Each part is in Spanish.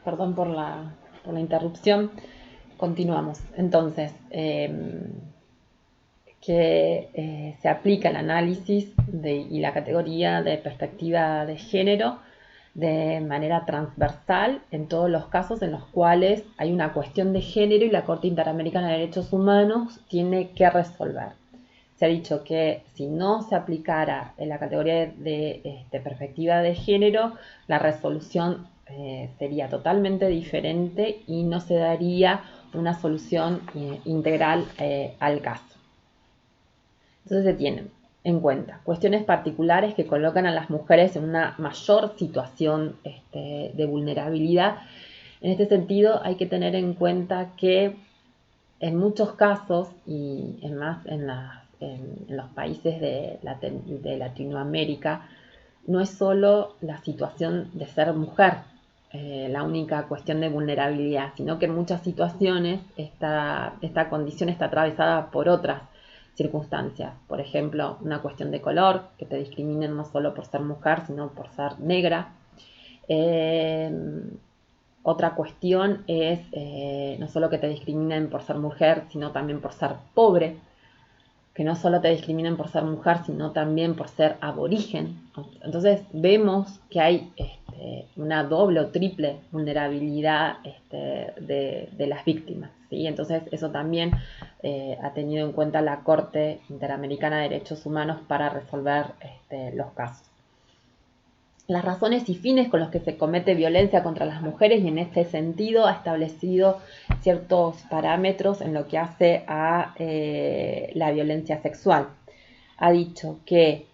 Perdón por la interrupción. Continuamos. Entonces, que se aplica el análisis y la categoría de perspectiva de género de manera transversal en todos los casos en los cuales hay una cuestión de género y la Corte Interamericana de Derechos Humanos tiene que resolver. Se ha dicho que si no se aplicara en la categoría de perspectiva de género, la resolución sería totalmente diferente y no se daría una solución integral al caso. Entonces se tienen en cuenta cuestiones particulares que colocan a las mujeres en una mayor situación de vulnerabilidad. En este sentido hay que tener en cuenta que en muchos casos, y en los países de Latinoamérica, no es solo la situación de ser mujer la única cuestión de vulnerabilidad, sino que en muchas situaciones esta condición está atravesada por otras circunstancias. Por ejemplo, una cuestión de color, que te discriminen no solo por ser mujer, sino por ser negra. Otra cuestión es no solo que te discriminen por ser mujer, sino también por ser pobre, que no solo te discriminen por ser mujer, sino también por ser aborigen. Entonces vemos que hay una doble o triple vulnerabilidad de las víctimas, ¿sí? Entonces eso también ha tenido en cuenta la Corte Interamericana de Derechos Humanos para resolver los casos. Las razones y fines con los que se comete violencia contra las mujeres, y en este sentido ha establecido ciertos parámetros en lo que hace a la violencia sexual. Ha dicho que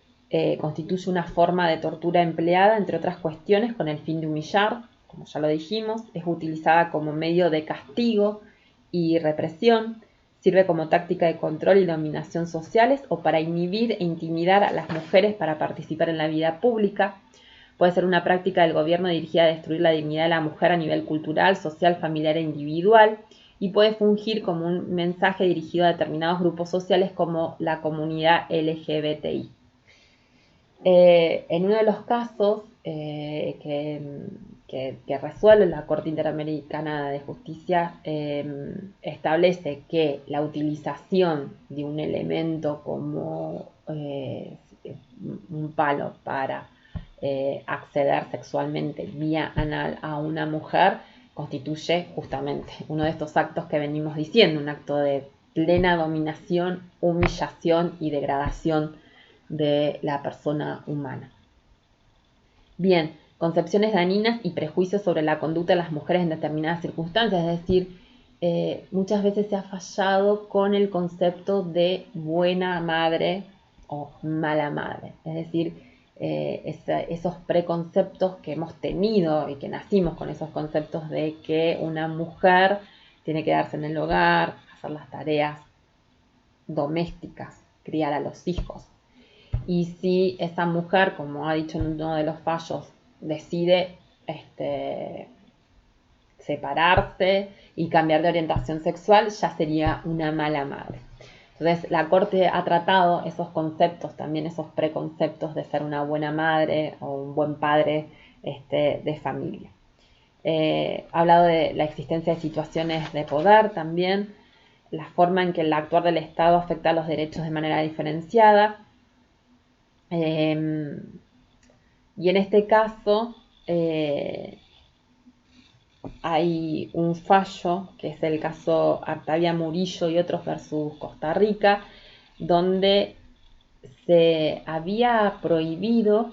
constituye una forma de tortura empleada, entre otras cuestiones, con el fin de humillar, como ya lo dijimos, es utilizada como medio de castigo y represión, sirve como táctica de control y dominación sociales o para inhibir e intimidar a las mujeres para participar en la vida pública. Puede ser una práctica del gobierno dirigida a destruir la dignidad de la mujer a nivel cultural, social, familiar e individual, y puede fungir como un mensaje dirigido a determinados grupos sociales como la comunidad LGBTI. En uno de los casos que resuelve la Corte Interamericana de Justicia, establece que la utilización de un elemento como un palo para acceder sexualmente vía anal a una mujer constituye justamente uno de estos actos que venimos diciendo, un acto de plena dominación, humillación y degradación de la persona humana. Bien, concepciones dañinas y prejuicios sobre la conducta de las mujeres en determinadas circunstancias, es decir, muchas veces se ha fallado con el concepto de buena madre o mala madre, es decir, esos preconceptos que hemos tenido y que nacimos con esos conceptos de que una mujer tiene que quedarse en el hogar, hacer las tareas domésticas, criar a los hijos. Y si esa mujer, como ha dicho en uno de los fallos, decide separarse y cambiar de orientación sexual, ya sería una mala madre. Entonces la Corte ha tratado esos conceptos, también esos preconceptos de ser una buena madre o un buen padre de familia. Ha hablado de la existencia de situaciones de poder también, la forma en que el actuar del Estado afecta a los derechos de manera diferenciada. Y en este caso hay un fallo, que es el caso Artavia Murillo y otros versus Costa Rica, donde se había prohibido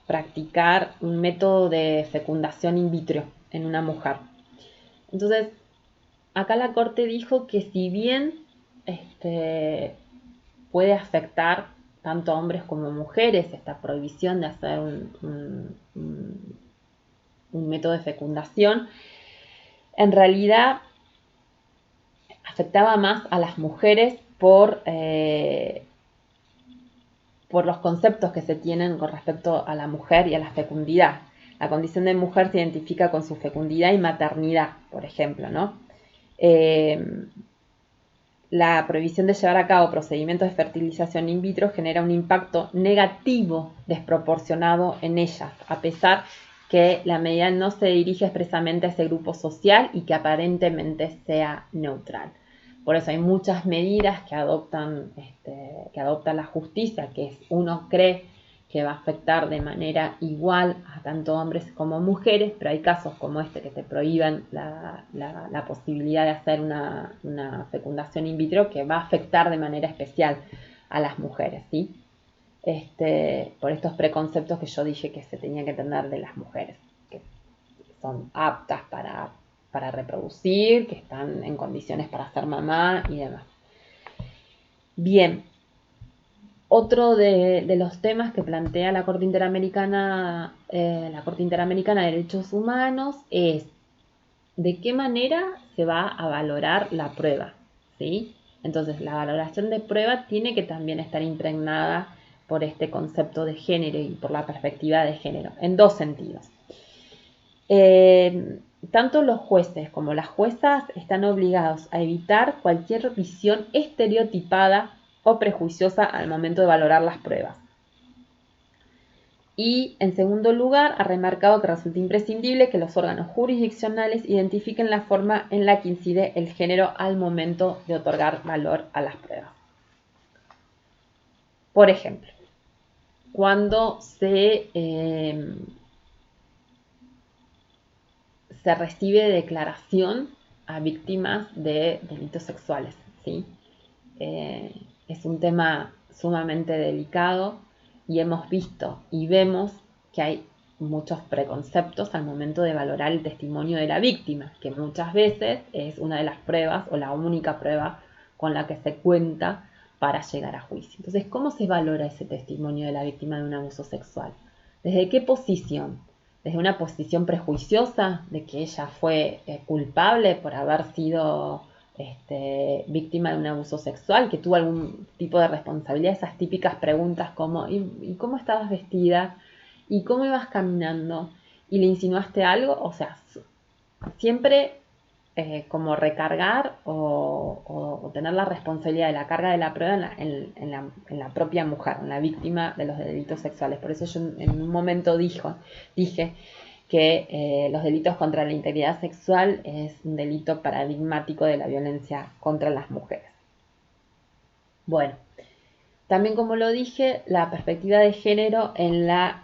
practicar un método de fecundación in vitro en una mujer. Entonces, acá la Corte dijo que si bien puede afectar tanto a hombres como a mujeres esta prohibición de hacer un método de fecundación, en realidad afectaba más a las mujeres por los conceptos que se tienen con respecto a la mujer y a la fecundidad. La condición de mujer se identifica con su fecundidad y maternidad, por ejemplo, ¿no? La prohibición de llevar a cabo procedimientos de fertilización in vitro genera un impacto negativo desproporcionado en ellas, a pesar que la medida no se dirige expresamente a ese grupo social y que aparentemente sea neutral. Por eso hay muchas medidas que adopta la justicia, que es, uno cree que va a afectar de manera igual a tanto hombres como mujeres, pero hay casos como este que te prohíben la posibilidad de hacer una fecundación in vitro, que va a afectar de manera especial a las mujeres, ¿sí? Por estos preconceptos que yo dije que se tenía que tener de las mujeres, que son aptas para reproducir, que están en condiciones para ser mamá y demás. Bien, otro de los temas que plantea la Corte Interamericana de Derechos Humanos es de qué manera se va a valorar la prueba, ¿sí? Entonces, la valoración de prueba tiene que también estar impregnada por este concepto de género y por la perspectiva de género, en dos sentidos. Tanto los jueces como las juezas están obligados a evitar cualquier visión estereotipada o prejuiciosa al momento de valorar las pruebas. Y, en segundo lugar, ha remarcado que resulta imprescindible que los órganos jurisdiccionales identifiquen la forma en la que incide el género al momento de otorgar valor a las pruebas. Por ejemplo, cuando se recibe declaración a víctimas de delitos sexuales, ¿sí? Es un tema sumamente delicado y hemos visto y vemos que hay muchos preconceptos al momento de valorar el testimonio de la víctima, que muchas veces es una de las pruebas o la única prueba con la que se cuenta para llegar a juicio. Entonces, ¿cómo se valora ese testimonio de la víctima de un abuso sexual? ¿Desde qué posición? ¿Desde una posición prejuiciosa de que ella fue culpable por haber sido víctima de un abuso sexual, que tuvo algún tipo de responsabilidad? Esas típicas preguntas como ¿y cómo estabas vestida? ¿Y cómo ibas caminando? ¿Y le insinuaste algo? O sea, siempre como recargar o tener la responsabilidad de la carga de la prueba en la propia mujer, en la víctima de los delitos sexuales. Por eso yo en un momento dije que los delitos contra la integridad sexual es un delito paradigmático de la violencia contra las mujeres. Bueno, también, como lo dije, la perspectiva de género en la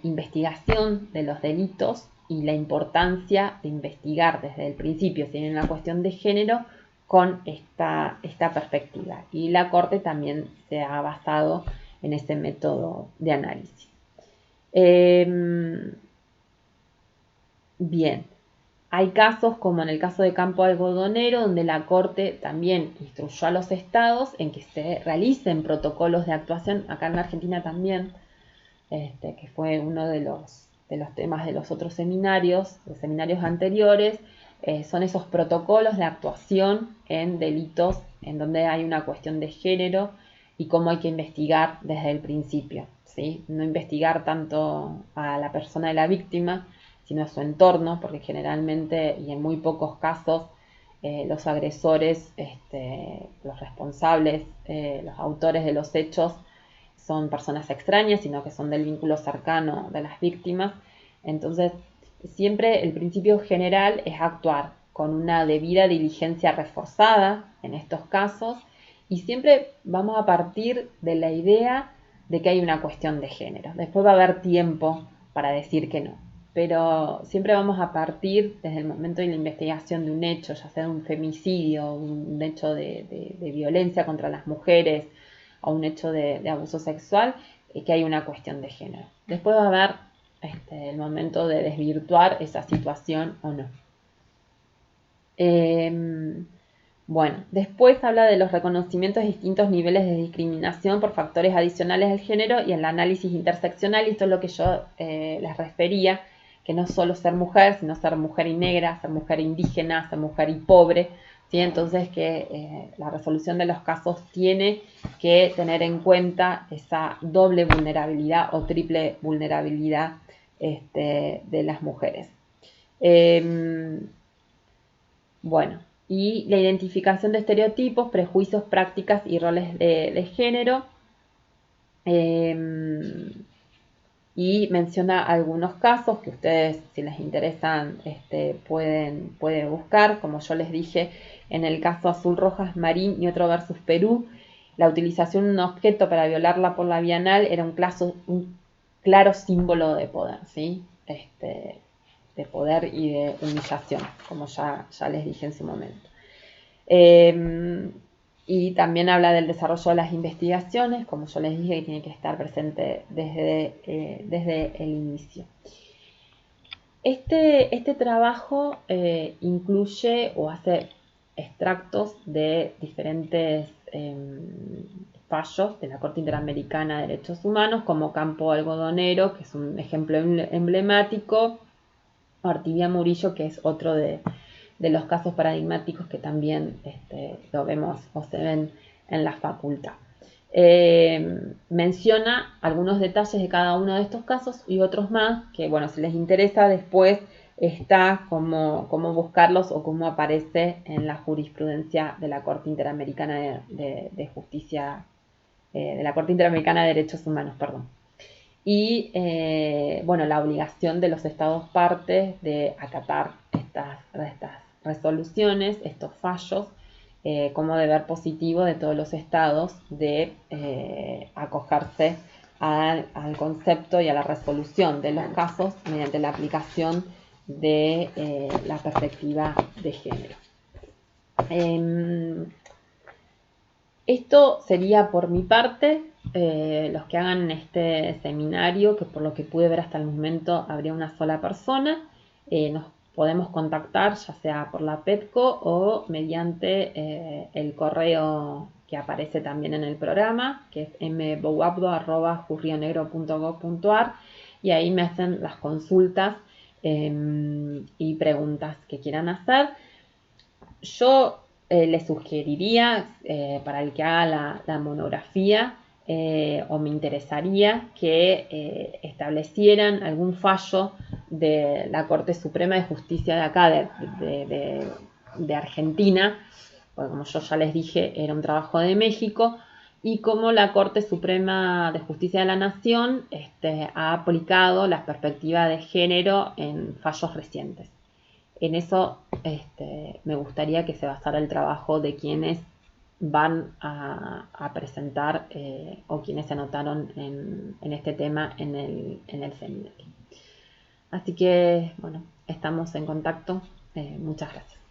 investigación de los delitos y la importancia de investigar desde el principio si hay una cuestión de género con esta perspectiva. Y la Corte también se ha basado en ese método de análisis. Bien, hay casos como en el caso de Campo Algodonero, donde la Corte también instruyó a los estados en que se realicen protocolos de actuación, acá en la Argentina también, que fue uno de los temas de los otros seminarios, de seminarios anteriores, son esos protocolos de actuación en delitos en donde hay una cuestión de género y cómo hay que investigar desde el principio, ¿sí? No investigar tanto a la persona de la víctima, sino a su entorno, porque generalmente y en muy pocos casos los agresores, los responsables, los autores de los hechos son personas extrañas, sino que son del vínculo cercano de las víctimas. Entonces, siempre el principio general es actuar con una debida diligencia reforzada en estos casos y siempre vamos a partir de la idea de que hay una cuestión de género. Después va a haber tiempo para decir que no, pero siempre vamos a partir desde el momento de la investigación de un hecho, ya sea un femicidio, un hecho de violencia contra las mujeres o un hecho de abuso sexual, que hay una cuestión de género. Después va a haber el momento de desvirtuar esa situación o no. Bueno, después habla de los reconocimientos de distintos niveles de discriminación por factores adicionales al género y el análisis interseccional, y esto es lo que yo les refería, que no solo ser mujer, sino ser mujer y negra, ser mujer indígena, ser mujer y pobre, ¿sí? Entonces que la resolución de los casos tiene que tener en cuenta esa doble vulnerabilidad o triple vulnerabilidad de las mujeres. Bueno, y la identificación de estereotipos, prejuicios, prácticas y roles de género. y menciona algunos casos que ustedes, si les interesan, pueden buscar. Como yo les dije, en el caso Azul Rojas Marín y otro versus Perú, la utilización de un objeto para violarla por la vía anal era un claro símbolo de poder, ¿sí? De poder y de humillación, como ya les dije en su momento. Y también habla del desarrollo de las investigaciones, como yo les dije, que tiene que estar presente desde el inicio. Este trabajo incluye o hace extractos de diferentes fallos de la Corte Interamericana de Derechos Humanos, como Campo Algodonero, que es un ejemplo emblemático, Ortiguía Murillo, que es otro de los casos paradigmáticos que también lo vemos o se ven en la facultad. Menciona algunos detalles de cada uno de estos casos y otros más que, bueno, si les interesa después está cómo buscarlos o cómo aparece en la jurisprudencia de la Corte Interamericana de Justicia, de la Corte Interamericana de Derechos Humanos, perdón. Y bueno, la obligación de los estados partes de acatar estas resoluciones, estos fallos, como deber positivo de todos los estados de acogerse al concepto y a la resolución de los casos mediante la aplicación de la perspectiva de género. Esto sería por mi parte. Los que hagan este seminario, que por lo que pude ver hasta el momento habría una sola persona, nos podemos contactar ya sea por la PEPCO o mediante el correo que aparece también en el programa, que es mbouabdo@jurrionegro.gov.ar, y ahí me hacen las consultas y preguntas que quieran hacer. Yo les sugeriría, para el que haga la monografía, o me interesaría que establecieran algún fallo de la Corte Suprema de Justicia de acá, de Argentina, porque como yo ya les dije, era un trabajo de México, y como la Corte Suprema de Justicia de la Nación ha aplicado la perspectiva de género en fallos recientes. En eso me gustaría que se basara el trabajo de quienes van a presentar o quienes se anotaron en este tema en el seminario. Así que, bueno, estamos en contacto. Muchas gracias.